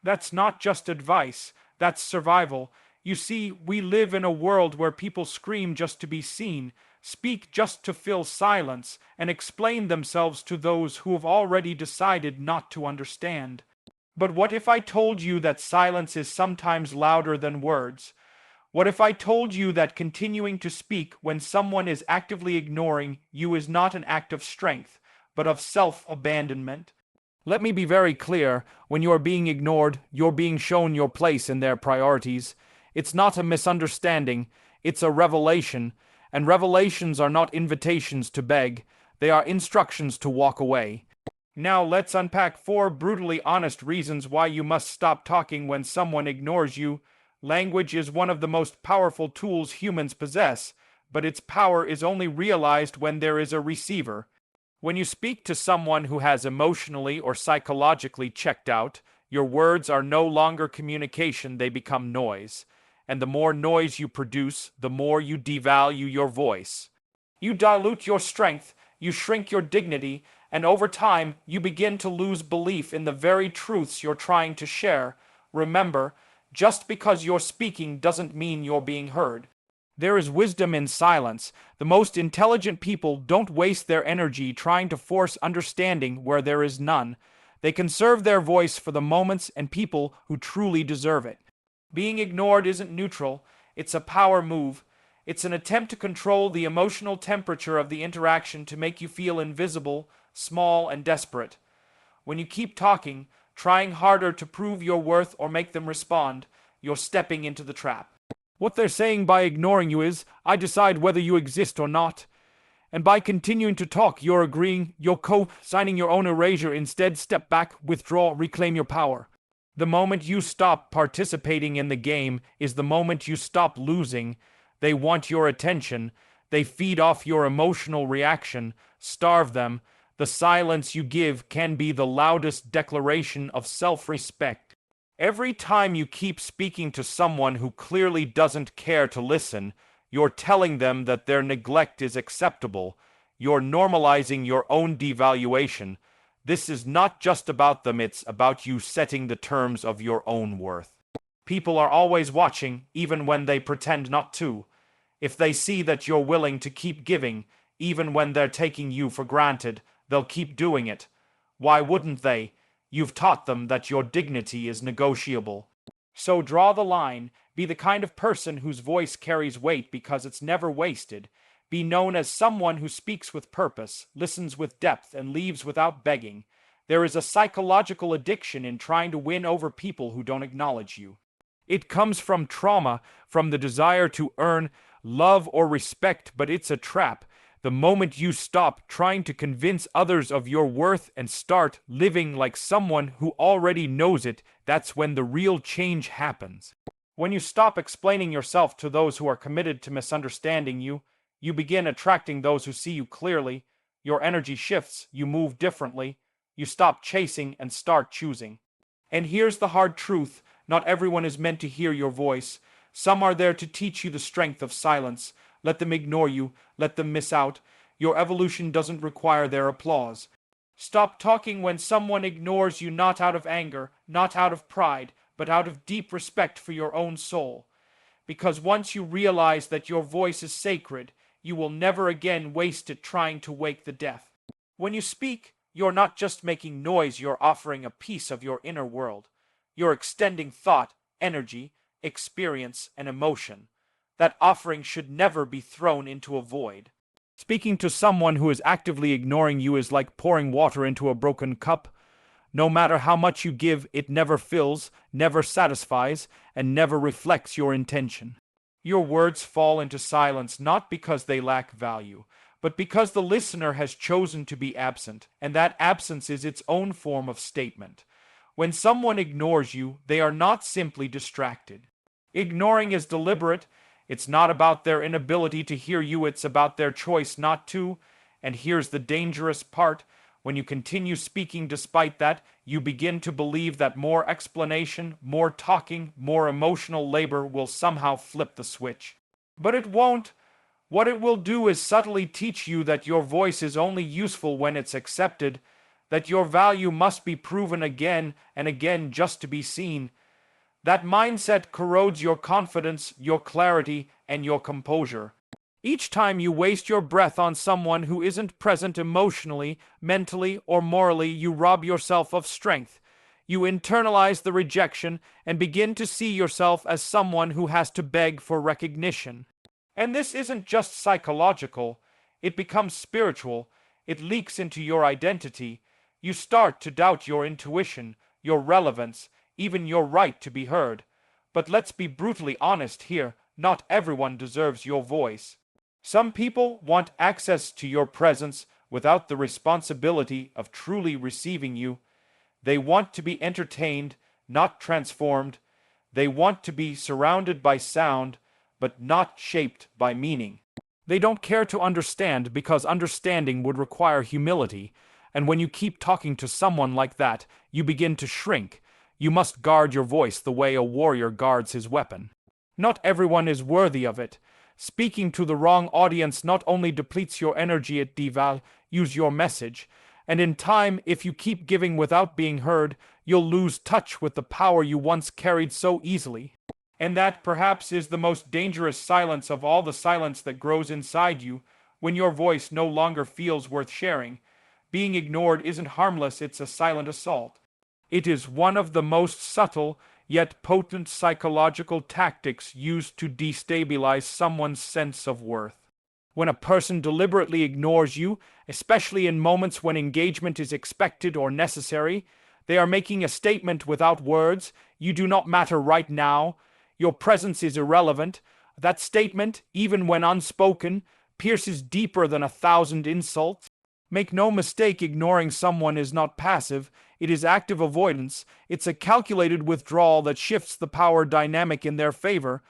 That's not just advice, that's survival. You see, we live in a world where people scream just to be seen, speak just to fill silence, and explain themselves to those who have already decided not to understand. But what if I told you that silence is sometimes louder than words? What if I told you that continuing to speak when someone is actively ignoring you is not an act of strength, but of self-abandonment? Let me be very clear, when you are being ignored, you're being shown your place in their priorities. It's not a misunderstanding, it's a revelation, and revelations are not invitations to beg, they are instructions to walk away. Now let's unpack 4 brutally honest reasons why you must stop talking when someone ignores you. Language is one of the most powerful tools humans possess, but its power is only realized when there is a receiver. When you speak to someone who has emotionally or psychologically checked out, your words are no longer communication, they become noise. And the more noise you produce, the more you devalue your voice. You dilute your strength, you shrink your dignity, and over time, you begin to lose belief in the very truths you're trying to share. Remember, just because you're speaking doesn't mean you're being heard. There is wisdom in silence. The most intelligent people don't waste their energy trying to force understanding where there is none. They conserve their voice for the moments and people who truly deserve it. Being ignored isn't neutral, it's a power move. It's an attempt to control the emotional temperature of the interaction to make you feel invisible, small, and desperate. When you keep talking, trying harder to prove your worth or make them respond, you're stepping into the trap. What they're saying by ignoring you is, I decide whether you exist or not. And by continuing to talk, you're agreeing, you're co-signing your own erasure. Instead, step back, withdraw, reclaim your power. The moment you stop participating in the game is the moment you stop losing. They want your attention. They feed off your emotional reaction. Starve them. The silence you give can be the loudest declaration of self-respect. Every time you keep speaking to someone who clearly doesn't care to listen, you're telling them that their neglect is acceptable. You're normalizing your own devaluation. This is not just about them, it's about you setting the terms of your own worth. People are always watching, even when they pretend not to. If they see that you're willing to keep giving, even when they're taking you for granted, they'll keep doing it. Why wouldn't they? You've taught them that your dignity is negotiable. So draw the line. Be the kind of person whose voice carries weight because it's never wasted. Be known as someone who speaks with purpose, listens with depth, and leaves without begging. There is a psychological addiction in trying to win over people who don't acknowledge you. It comes from trauma, from the desire to earn love or respect, but it's a trap. The moment you stop trying to convince others of your worth and start living like someone who already knows it, that's when the real change happens. When you stop explaining yourself to those who are committed to misunderstanding you, you begin attracting those who see you clearly. Your energy shifts, you move differently, you stop chasing and start choosing. And here's the hard truth, not everyone is meant to hear your voice. Some are there to teach you the strength of silence. Let them ignore you, let them miss out. Your evolution doesn't require their applause. Stop talking when someone ignores you, not out of anger, not out of pride, but out of deep respect for your own soul. Because once you realize that your voice is sacred, you will never again waste it trying to wake the deaf. When you speak, you're not just making noise, you're offering a piece of your inner world. You're extending thought, energy, experience, and emotion. That offering should never be thrown into a void. Speaking to someone who is actively ignoring you is like pouring water into a broken cup. No matter how much you give, it never fills, never satisfies, and never reflects your intention. Your words fall into silence not because they lack value, but because the listener has chosen to be absent, and that absence is its own form of statement. When someone ignores you, they are not simply distracted. Ignoring is deliberate. It's not about their inability to hear you, it's about their choice not to. And here's the dangerous part. When you continue speaking despite that, you begin to believe that more explanation, more talking, more emotional labor will somehow flip the switch. But it won't. What it will do is subtly teach you that your voice is only useful when it's accepted. that your value must be proven again and again just to be seen. That mindset corrodes your confidence, your clarity, and your composure. Each time you waste your breath on someone who isn't present emotionally, mentally, or morally, you rob yourself of strength. You internalize the rejection and begin to see yourself as someone who has to beg for recognition. And this isn't just psychological, it becomes spiritual. It leaks into your identity. You start to doubt your intuition, your relevance, even your right to be heard. But let's be brutally honest here, not everyone deserves your voice. Some people want access to your presence without the responsibility of truly receiving you. They want to be entertained, not transformed. They want to be surrounded by sound, but not shaped by meaning. They don't care to understand because understanding would require humility, and when you keep talking to someone like that, you begin to shrink. You must guard your voice the way a warrior guards his weapon. Not everyone is worthy of it. Speaking to the wrong audience not only depletes your energy, it devalues your message, and in time, if you keep giving without being heard, you'll lose touch with the power you once carried so easily. And that perhaps is the most dangerous silence of all the silence that grows inside you, when your voice no longer feels worth sharing. Being ignored isn't harmless, it's a silent assault. It is one of the most subtle, yet potent psychological tactics used to destabilize someone's sense of worth. When a person deliberately ignores you, especially in moments when engagement is expected or necessary, they are making a statement without words. You do not matter right now. Your presence is irrelevant. That statement, even when unspoken, pierces deeper than 1,000 insults. Make no mistake, ignoring someone is not passive. It is active avoidance. It's a calculated withdrawal that shifts the power dynamic in their favor.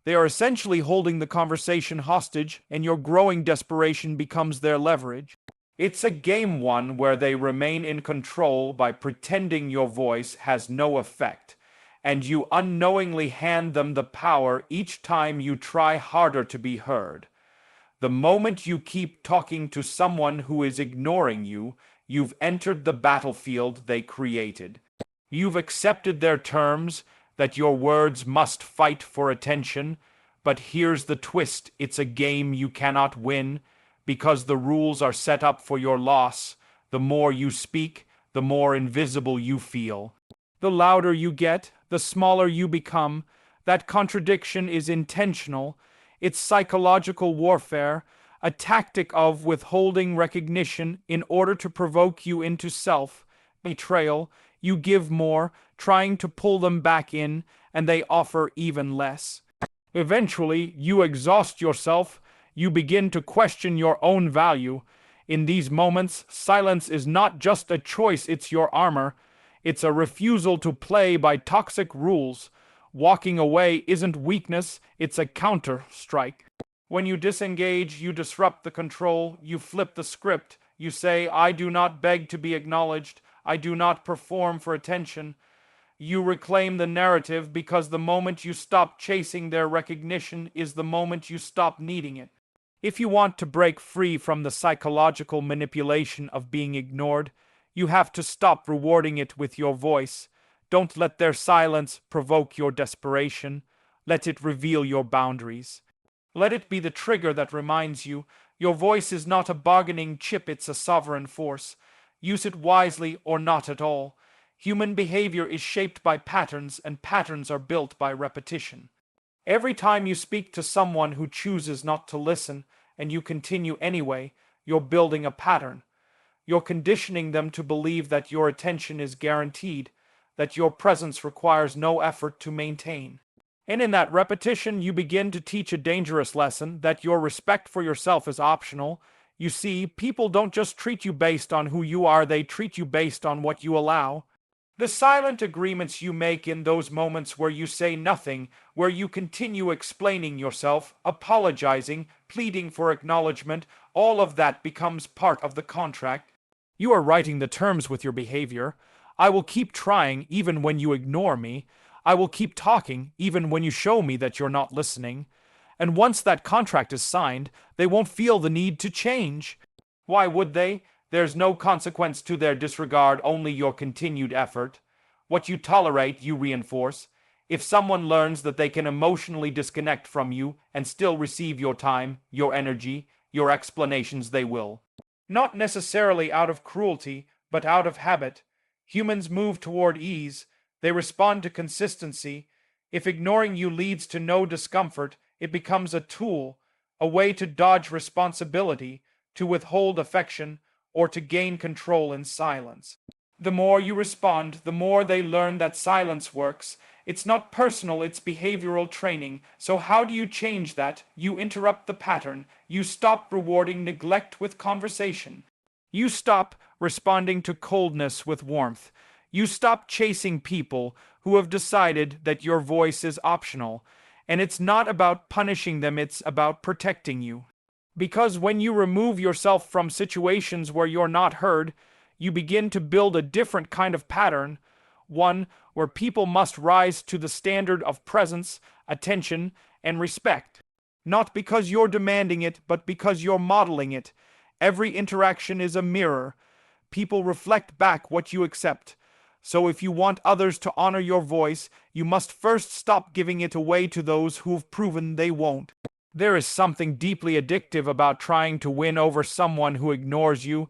They are essentially holding the conversation hostage, and your growing desperation becomes their leverage. It's a game one where they remain in control by pretending your voice has no effect, and you unknowingly hand them the power each time you try harder to be heard. The moment you keep talking to someone who is ignoring you, you've entered the battlefield they created. You've accepted their terms, that your words must fight for attention, but here's the twist: it's a game you cannot win, because the rules are set up for your loss. The more you speak, the more invisible you feel. The louder you get, the smaller you become. That contradiction is intentional. It's psychological warfare, a tactic of withholding recognition in order to provoke you into self-betrayal. You give more, trying to pull them back in, and they offer even less. Eventually, you exhaust yourself. You begin to question your own value. In these moments, silence is not just a choice, it's your armor. It's a refusal to play by toxic rules. Walking away isn't weakness, it's a counter-strike. When you disengage, you disrupt the control, you flip the script. You say, I do not beg to be acknowledged, I do not perform for attention. You reclaim the narrative because the moment you stop chasing their recognition is the moment you stop needing it. If you want to break free from the psychological manipulation of being ignored, you have to stop rewarding it with your voice. Don't let their silence provoke your desperation. Let it reveal your boundaries. Let it be the trigger that reminds you your voice is not a bargaining chip, it's a sovereign force. Use it wisely or not at all. Human behavior is shaped by patterns, and patterns are built by repetition. Every time you speak to someone who chooses not to listen, and you continue anyway, you're building a pattern. You're conditioning them to believe that your attention is guaranteed, that your presence requires no effort to maintain. And in that repetition, you begin to teach a dangerous lesson, that your respect for yourself is optional. You see, people don't just treat you based on who you are, they treat you based on what you allow. The silent agreements you make in those moments where you say nothing, where you continue explaining yourself, apologizing, pleading for acknowledgement, all of that becomes part of the contract. You are writing the terms with your behavior. I will keep trying even when you ignore me. I will keep talking even when you show me that you're not listening. And once that contract is signed, they won't feel the need to change. Why would they? There's no consequence to their disregard, only your continued effort. What you tolerate, you reinforce. If someone learns that they can emotionally disconnect from you and still receive your time, your energy, your explanations, they will. Not necessarily out of cruelty, but out of habit. Humans move toward ease. They respond to consistency. If ignoring you leads to no discomfort, it becomes a tool, a way to dodge responsibility, to withhold affection, or to gain control in silence. The more you respond, the more they learn that silence works. It's not personal, it's behavioral training. So how do you change that? You interrupt the pattern. You stop rewarding neglect with conversation. You stop responding to coldness with warmth. You stop chasing people who have decided that your voice is optional. And it's not about punishing them, it's about protecting you. Because when you remove yourself from situations where you're not heard, you begin to build a different kind of pattern, one where people must rise to the standard of presence, attention, and respect. Not because you're demanding it, but because you're modeling it. Every interaction is a mirror. People reflect back what you accept. So if you want others to honor your voice, you must first stop giving it away to those who've proven they won't. There is something deeply addictive about trying to win over someone who ignores you.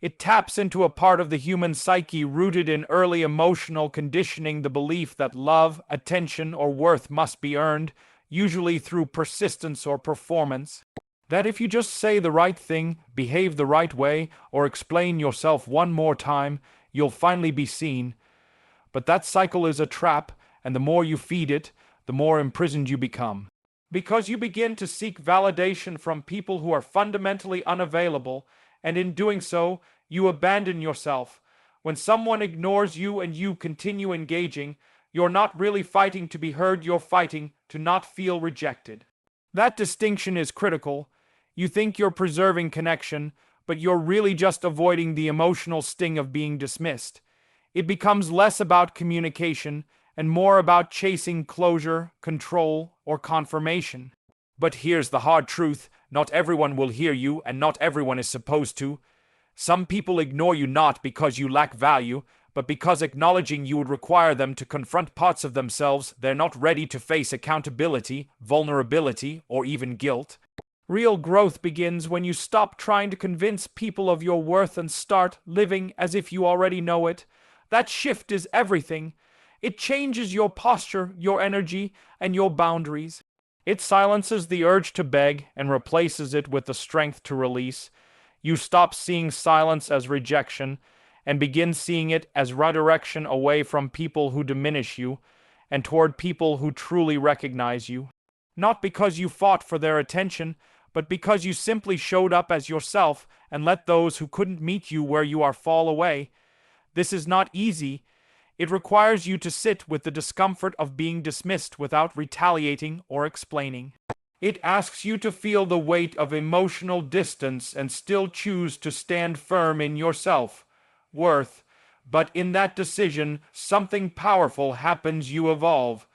It taps into a part of the human psyche rooted in early emotional conditioning, the belief that love, attention, or worth must be earned, usually through persistence or performance. That if you just say the right thing, behave the right way, or explain yourself one more time, you'll finally be seen. But that cycle is a trap, and the more you feed it, the more imprisoned you become. Because you begin to seek validation from people who are fundamentally unavailable, and in doing so, you abandon yourself. When someone ignores you and you continue engaging, you're not really fighting to be heard, you're fighting to not feel rejected. That distinction is critical. You think you're preserving connection, but you're really just avoiding the emotional sting of being dismissed. It becomes less about communication and more about chasing closure, control, or confirmation. But here's the hard truth. Not everyone will hear you, and not everyone is supposed to. Some people ignore you not because you lack value, but because acknowledging you would require them to confront parts of themselves they're not ready to face: accountability, vulnerability, or even guilt. Real growth begins when you stop trying to convince people of your worth and start living as if you already know it. That shift is everything. It changes your posture, your energy, and your boundaries. It silences the urge to beg and replaces it with the strength to release. You stop seeing silence as rejection and begin seeing it as redirection away from people who diminish you and toward people who truly recognize you. Not because you fought for their attention, but because you simply showed up as yourself and let those who couldn't meet you where you are fall away. This is not easy. It requires you to sit with the discomfort of being dismissed without retaliating or explaining. It asks you to feel the weight of emotional distance and still choose to stand firm in your self-worth. But in that decision, something powerful happens. You evolve.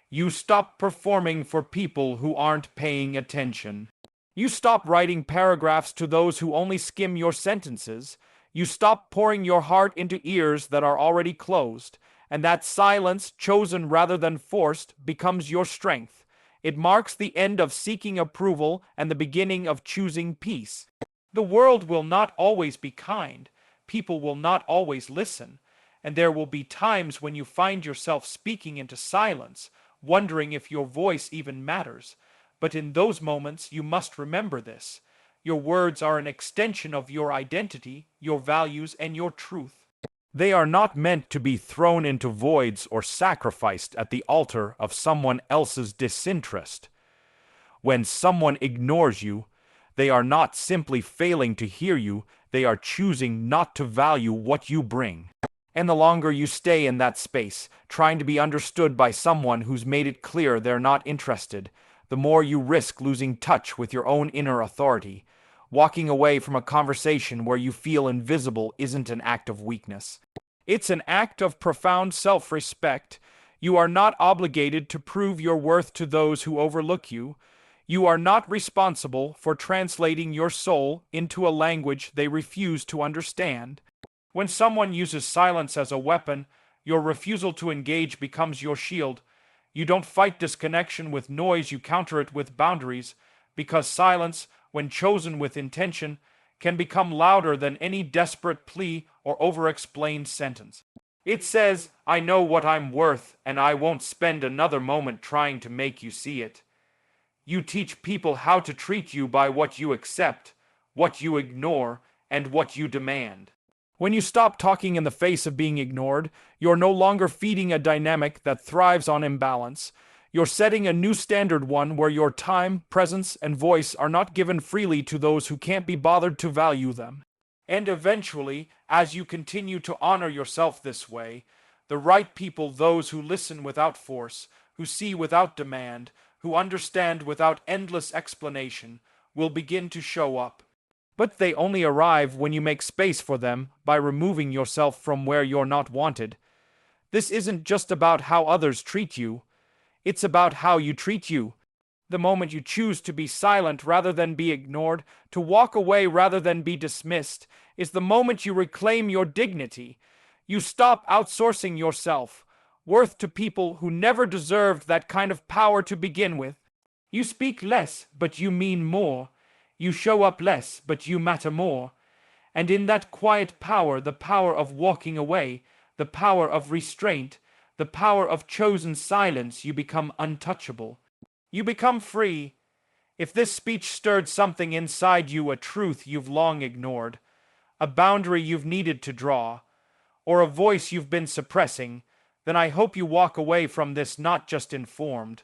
You stop performing for people who aren't paying attention. You stop writing paragraphs to those who only skim your sentences. You stop pouring your heart into ears that are already closed, and that silence, chosen rather than forced, becomes your strength. It marks the end of seeking approval and the beginning of choosing peace. The world will not always be kind. People will not always listen. And there will be times when you find yourself speaking into silence, wondering if your voice even matters. But in those moments, you must remember this. Your words are an extension of your identity, your values, and your truth. They are not meant to be thrown into voids or sacrificed at the altar of someone else's disinterest. When someone ignores you, they are not simply failing to hear you, they are choosing not to value what you bring. And the longer you stay in that space, trying to be understood by someone who's made it clear they're not interested, the more you risk losing touch with your own inner authority. Walking away from a conversation where you feel invisible isn't an act of weakness. It's an act of profound self-respect. You are not obligated to prove your worth to those who overlook you. You are not responsible for translating your soul into a language they refuse to understand. When someone uses silence as a weapon, your refusal to engage becomes your shield. You don't fight disconnection with noise, you counter it with boundaries, because silence, when chosen with intention, can become louder than any desperate plea or over-explained sentence. It says, I know what I'm worth, and I won't spend another moment trying to make you see it. You teach people how to treat you by what you accept, what you ignore, and what you demand. When you stop talking in the face of being ignored, you're no longer feeding a dynamic that thrives on imbalance. You're setting a new standard, one where your time, presence, and voice are not given freely to those who can't be bothered to value them. And eventually, as you continue to honor yourself this way, the right people, those who listen without force, who see without demand, who understand without endless explanation, will begin to show up. But they only arrive when you make space for them by removing yourself from where you're not wanted. This isn't just about how others treat you, it's about how you treat you. The moment you choose to be silent rather than be ignored, to walk away rather than be dismissed, is the moment you reclaim your dignity. You stop outsourcing yourself, worth to people who never deserved that kind of power to begin with. You speak less, but you mean more. You show up less, but you matter more. And in that quiet power, the power of walking away, the power of restraint, the power of chosen silence, you become untouchable. You become free. If this speech stirred something inside you, a truth you've long ignored, a boundary you've needed to draw, or a voice you've been suppressing, then I hope you walk away from this not just informed,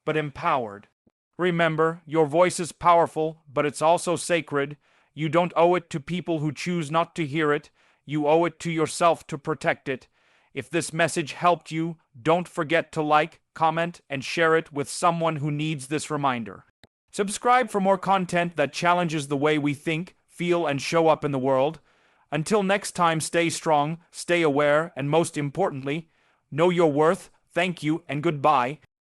but empowered. Remember, your voice is powerful, but it's also sacred. You don't owe it to people who choose not to hear it. You owe it to yourself to protect it. If this message helped you, don't forget to like, comment, and share it with someone who needs this reminder. Subscribe for more content that challenges the way we think, feel, and show up in the world. Until next time, stay strong, stay aware, and most importantly, know your worth. Thank you and goodbye.